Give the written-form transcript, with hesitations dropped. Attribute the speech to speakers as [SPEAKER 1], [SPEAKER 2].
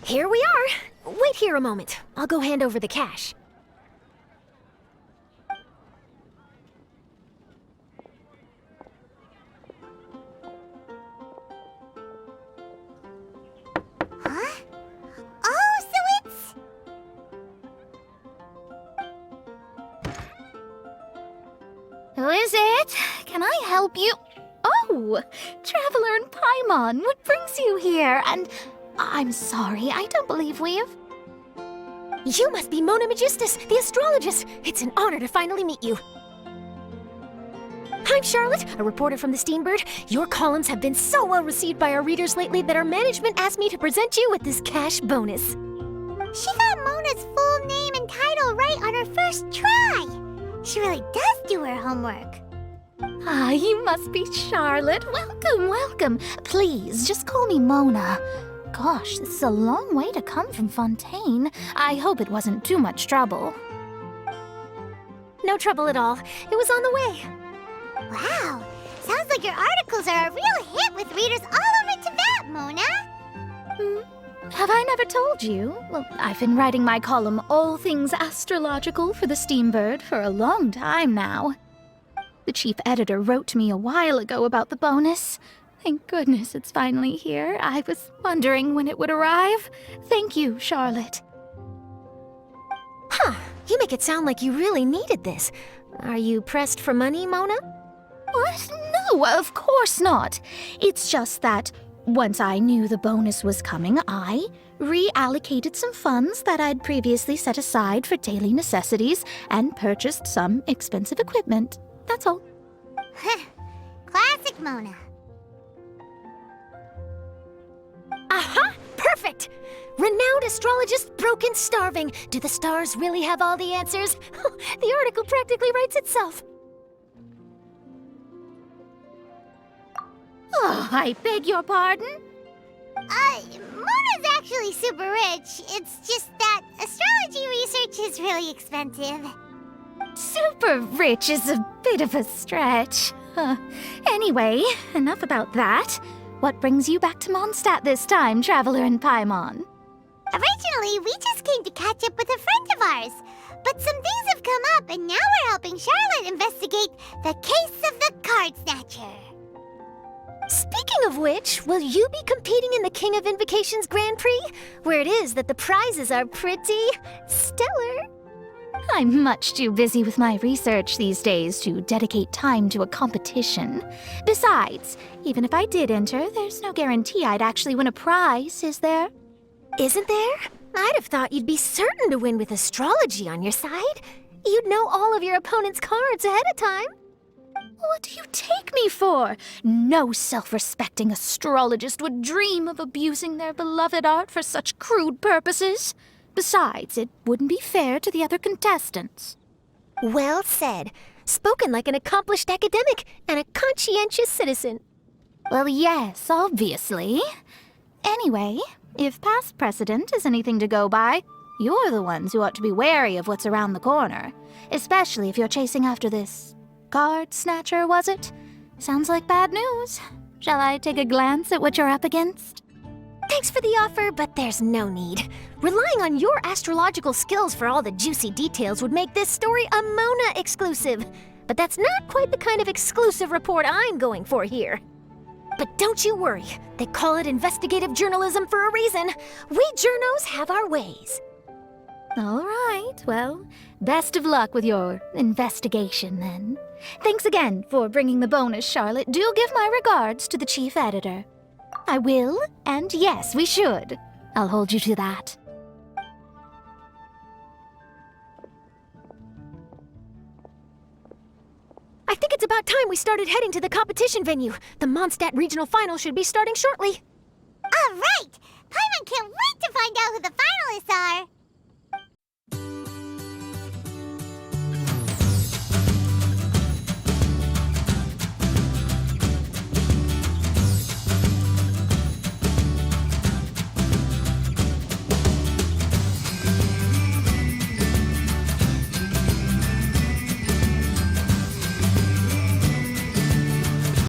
[SPEAKER 1] Here we are. Wait here a moment. I'll go hand over the cash.
[SPEAKER 2] Huh? Oh, so it's...
[SPEAKER 3] Who is it? Can I help you? Oh, Traveler and Paimon, what brings you here? And I'm sorry, I don't believe we've...
[SPEAKER 1] You must be Mona Magistus, the astrologist. It's an honor to finally meet you. I'm Charlotte, a reporter from the Steambird. Your columns have been so well received by our readers lately that our management asked me to present you with this cash bonus.
[SPEAKER 2] She got Mona's full name and title right on her first try. She really does do her homework.
[SPEAKER 3] Ah, you must be Charlotte. Welcome, welcome. Please, just call me Mona. Gosh, this is a long way to come from Fontaine. I hope it wasn't too much trouble.
[SPEAKER 1] No trouble at all. It was on the way.
[SPEAKER 2] Wow, sounds like your articles are a real hit with readers all over Teyvat, Mona.
[SPEAKER 3] Have I never told you? Well, I've been writing my column All Things Astrological for the Steambird for a long time now. The chief editor wrote to me a while ago about the bonus. Thank goodness it's finally here. I was wondering when it would arrive. Thank you, Charlotte.
[SPEAKER 1] Huh, you make it sound like you really needed this. Are you pressed for money, Mona?
[SPEAKER 3] What? No, of course not. It's just that once I knew the bonus was coming, I reallocated some funds that I'd previously set aside for daily necessities and purchased some expensive equipment. That's all.
[SPEAKER 2] Classic Mona.
[SPEAKER 1] Aha! Perfect! Renowned astrologist, broken, starving. Do the stars really have all the answers? The article practically writes itself.
[SPEAKER 3] Oh, I beg your pardon?
[SPEAKER 2] Mona's actually super rich. It's just that astrology research is really expensive.
[SPEAKER 3] Super rich is a bit of a stretch. Anyway, enough about that. What brings you back to Mondstadt this time, Traveler and Paimon?
[SPEAKER 2] Originally, we just came to catch up with a friend of ours. But some things have come up, and now we're helping Charlotte investigate the case of the Card Snatcher.
[SPEAKER 1] Speaking of which, will you be competing in the King of Invocation's Grand Prix? Where it is that the prizes are pretty stellar.
[SPEAKER 3] I'm much too busy with my research these days to dedicate time to a competition. Besides, even if I did enter, there's no guarantee I'd actually win a prize, is there?
[SPEAKER 1] Isn't there? I'd have thought you'd be certain to win with astrology on your side. You'd know all of your opponent's cards ahead of time.
[SPEAKER 3] What do you take me for? No self-respecting astrologist would dream of abusing their beloved art for such crude purposes. Besides, it wouldn't be fair to the other contestants.
[SPEAKER 1] Well said. Spoken like an accomplished academic and a conscientious citizen.
[SPEAKER 3] Well, yes, obviously. Anyway, if past precedent is anything to go by, you're the ones who ought to be wary of what's around the corner. Especially if you're chasing after this card snatcher, was it? Sounds like bad news. Shall I take a glance at what you're up against?
[SPEAKER 1] Thanks for the offer, but there's no need. Relying on your astrological skills for all the juicy details would make this story a Mona exclusive. But that's not quite the kind of exclusive report I'm going for here. But don't you worry. They call it investigative journalism for a reason. We journos have our ways.
[SPEAKER 3] All right, well, best of luck with your investigation, then. Thanks again for bringing the bonus, Charlotte. Do give my regards to the chief editor. I will, and yes, we should. I'll hold you to that.
[SPEAKER 1] I think it's about time we started heading to the competition venue. The Mondstadt regional final should be starting shortly.
[SPEAKER 2] All right! Paimon can't wait to find out who the finalists are!